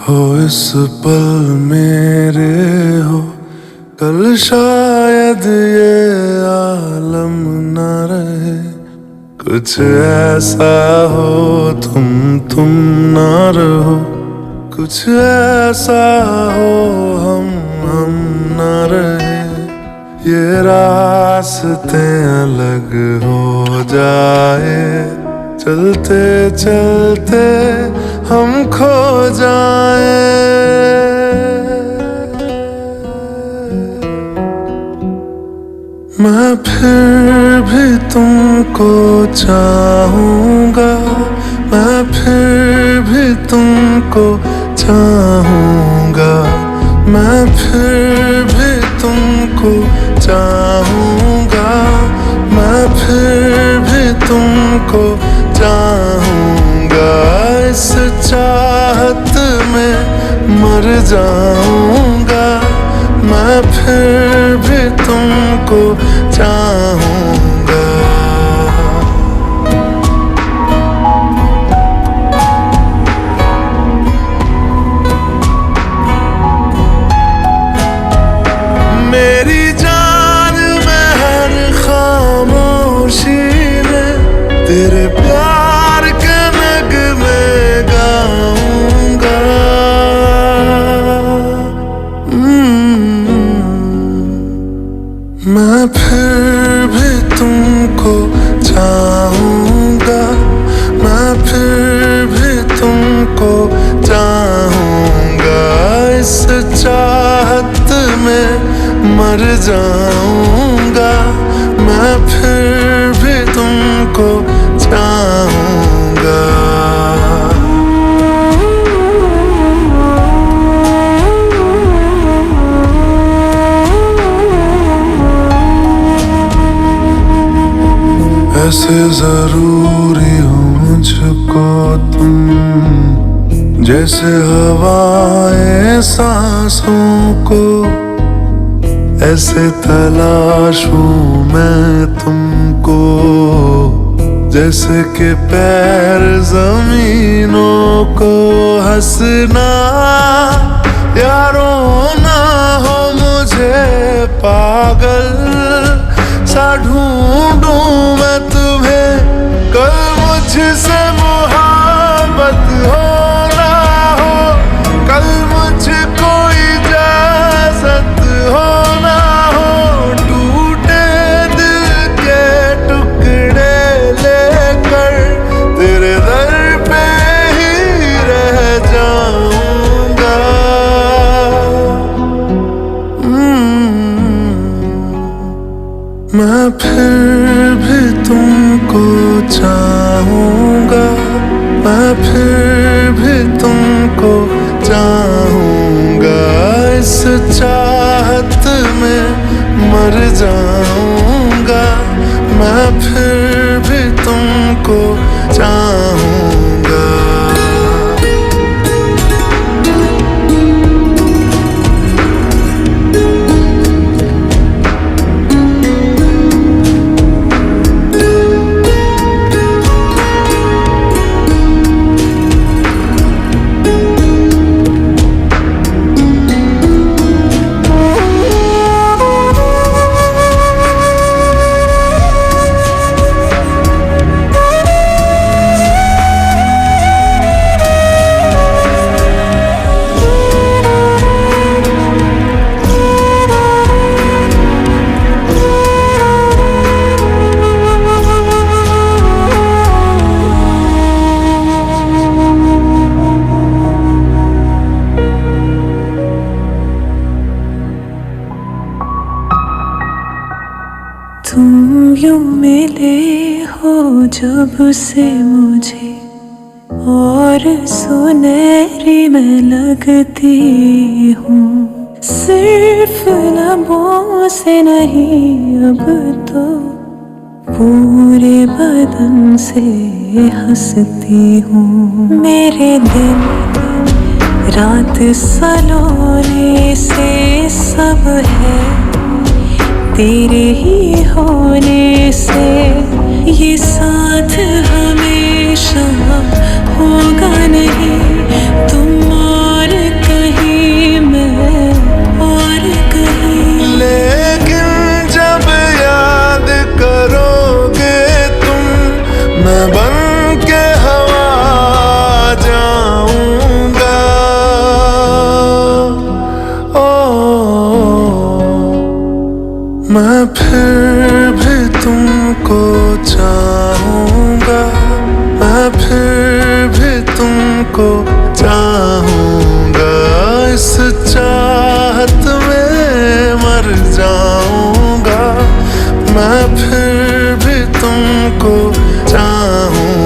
हो इस पल मेरे हो, कल शायद ये आलम न रहे। कुछ ऐसा हो तुम ना रहो, कुछ ऐसा हो हम ना रहे। ये रास्ते अलग हो जाए, चलते चलते हम खो जाए। मैं फिर भी तुमको चाहूँगा, मैं फिर भी तुमको चाहूँगा, मैं फिर भी तुमको चाहूँगा, मैं फिर भी तुमको चाहूँगा। इस चाहत में मर जाऊँगा, मैं फिर भी तुमको चाहूँगा। मेरी जान में हर खामोशी में तेरे प्यार के नगमे गाऊंगा। मैं फिर भी तुमको चाहूँगा, मैं फिर भी तुमको चाहूँगा। इस चाहत में मर जाऊँगा, मैं फिर भी तुमको चाहूँगा। ऐसे जरूरी हो मुझको तुम, जैसे हवाएं सांसों को। ऐसे तलाशूं मैं तुमको, जैसे कि पैर जमीनों को। हंसना या रोना हो मुझे पागल सा ढूंढूं मैं तुम्हें। कल मुझसे मोहब्बत हो ना हो, कल मुझको इजाजत हो ना हो। टूटे दिल के टुकड़े लेकर तेरे दर पे ही रह जाऊंगा। मैं फिर भी तुमको चाहूँगा, मैं फिर भी तुमको चाहूँगा। इस चाहत में मर जाऊँगा, मैं फिर भी तुमको चाहूँगा। तुम यूं मिले हो जब से मुझे, और सुनहरी मैं लगती हूँ। सिर्फ लबों से नहीं अब तो पूरे बदन से हंसती हूँ। मेरे दिन रात सलोने से सब है तेरे ही होने से। ये साथ हमेशा होगा नहीं, तुम और मैं फिर भी तुमको चाहूँगा, मैं फिर भी तुमको चाहूँगा। इस चाहत में मर जाऊँगा, मैं फिर भी तुमको चाहूँगा।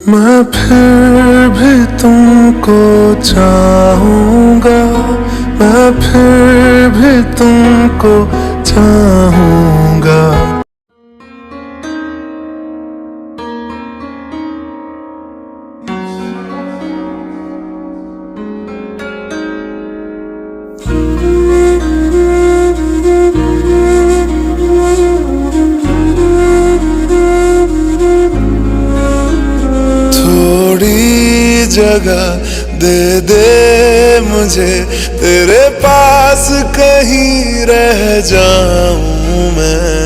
मैं फिर भी तुमको चाहूँगा, मैं फिर भी तुमको चाहूँगा। जगह दे दे मुझे, तेरे पास कहीं रह जाऊं मैं।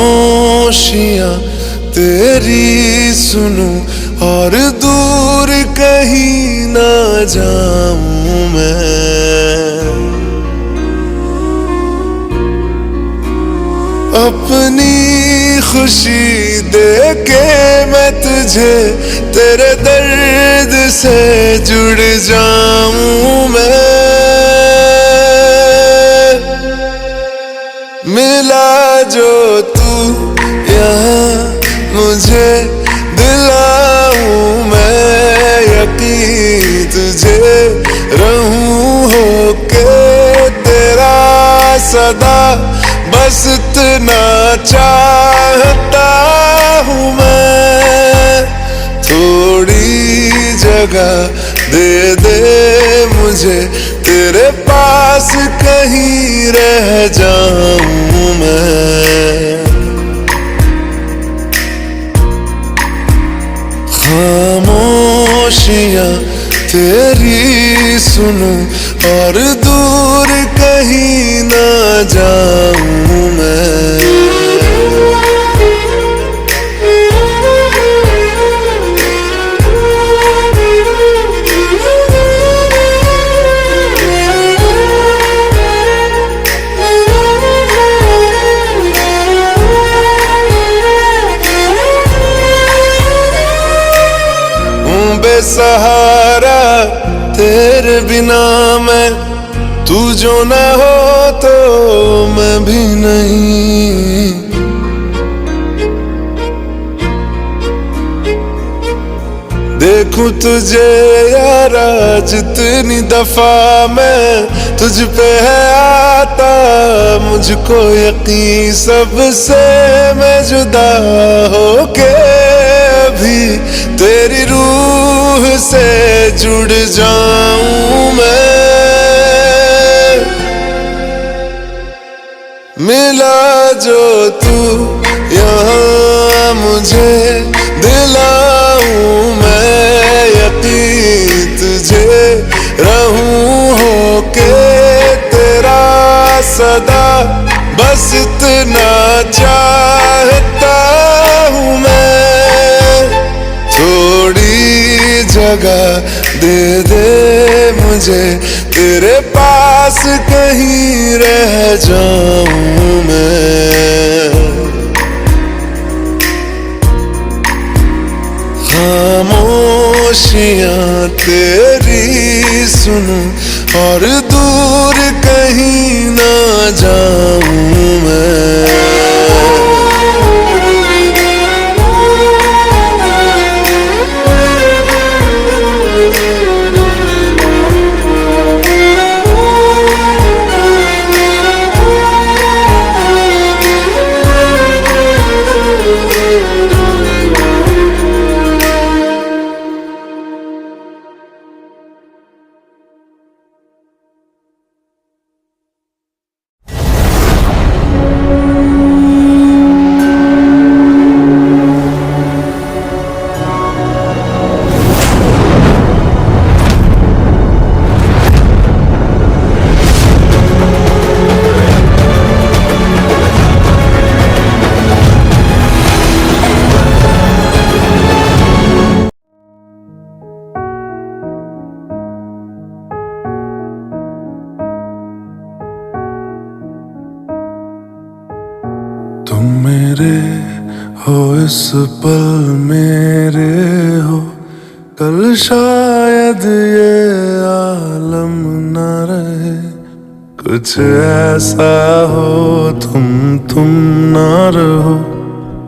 खामोशियां तेरी सुनूं और दूर कहीं ना जाऊं मैं। अपनी खुशी दे के मैं तुझे तेरे दर्द से जुड़ जाऊं मैं। मिला जो तू यहाँ मुझे दिलाऊं मैं यकीन तुझे रहूं होके तेरा सदा। बस इतना चाहता हूँ मैं, थोड़ी जगह दे दे मुझे, तेरे पास कहीं रह जाऊं मैं। खामोशियां तेरी सुनूं और दूर कहीं ना जाऊं मैं। बेसहारा तेरे बिना मैं, तू जो न हो तो मैं भी नहीं। देखूं तुझे यारा जितनी दफा मैं तुझ पे है आता, मुझको यकीन सबसे मैं जुदा होके भी तेरी रूह से जुड़ जाऊं मैं। मिला जो तू यहाँ मुझे दिलाऊं मैं यकीन तुझे रहूं होके तेरा सदा। बस इतना चाहता हूँ मैं, थोड़ी जगह दे दे मुझे, तेरे पास कहीं रह जाऊं मैं। खामोशियां तेरी सुनूं और दूर कहीं ना जाऊं मैं। तुम मेरे हो इस पल मेरे हो, कल शायद ये आलम न रहे। कुछ ऐसा हो तुम ना रहो,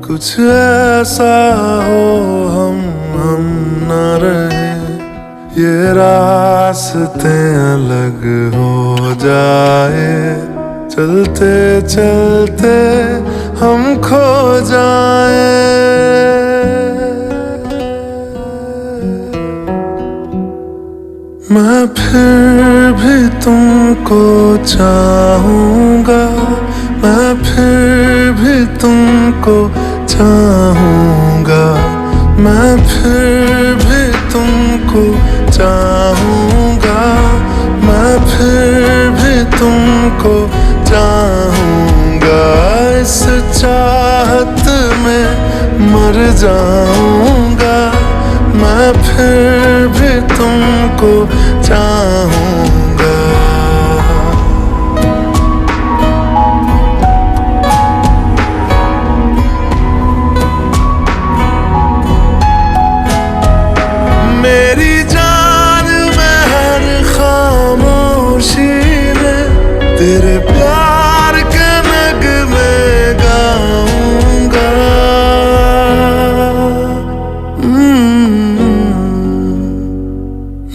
कुछ ऐसा हो हम ना रहे। ये रास्ते अलग हो जाए, चलते चलते हम खो जाए। मैं फिर भी तुमको चाहूँगा, मैं फिर भी तुमको चाहूँगा, मैं फिर भी तुमको चाहूँगा, मैं फिर भी तुमको चाहूँगा। इस चाहत में मर जाऊँगा, मैं फिर भी तुमको चाहूँगा। मेरी जान में हर खामोशी में तेरे प्यार के नगमे गाऊंगा।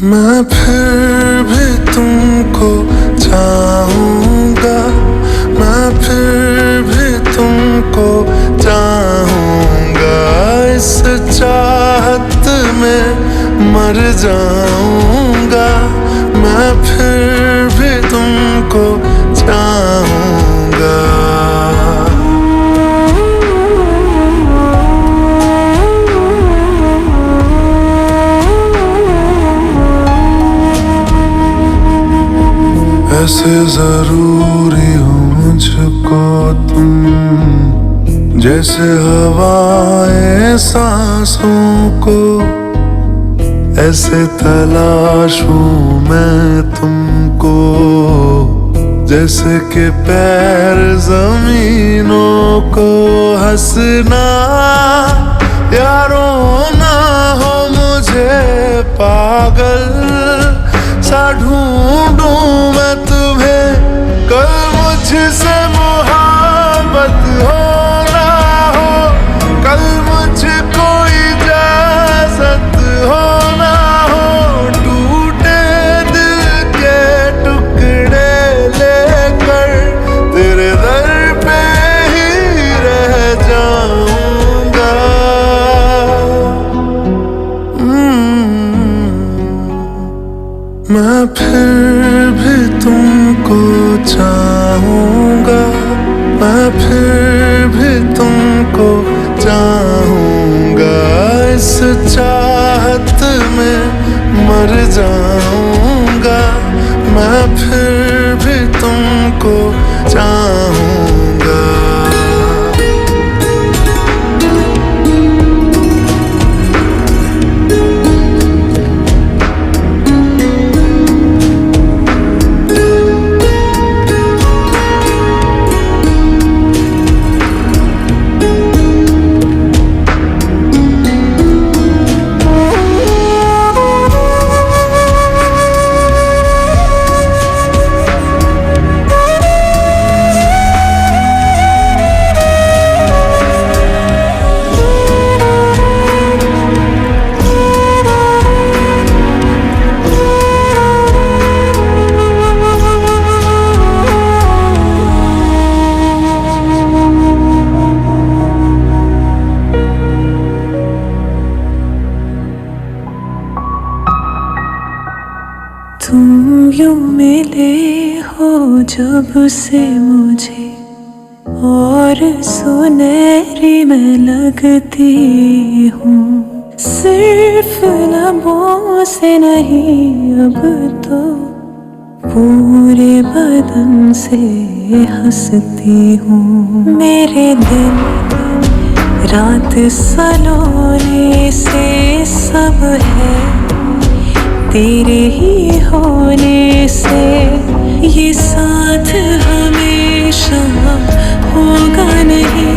मैं फिर भी तुमको चाहूँगा, मैं फिर भी तुमको चाहूँगा। इस चाहत में मर जाऊँगा, मैं फिर भी तुमको चाहूँगा। ऐसे जरूरी हो मुझको तुम, जैसे हवाएं सांसों को। ऐसे तलाशूं मैं तुमको, जैसे कि पैर जमीनों को। हंसना या रोना हो मुझे पागल सा ढूंढूं मैं तुम्हें। कल मुझसे मोहब्बत हो ना हो, कल मुझको इजाजत हो ना हो, टूटे दिल के टुकड़े लेकर तेरे दर पे ही रह जाऊंगा। मैं फिर भी तुमको चाहूँगा, मैं फिर भी तुमको चाहूँगा। इस चाहत में मर जाऊँगा, मैं फिर भी तुमको चाहूँगा। तुम यूं मिले हो जब से मुझे, और सुनहरी मैं लगती हूँ। सिर्फ लबों से नहीं अब तो पूरे बदन से हंसती हूँ। मेरे दिल रात सलोने से सब है तेरे ही होने से। ये साथ हमेशा होगा नहीं,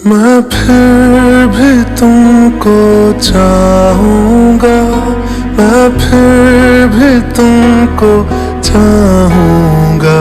मैं फिर भी तुमको चाहूँगा, मैं फिर भी तुमको चाहूँगा।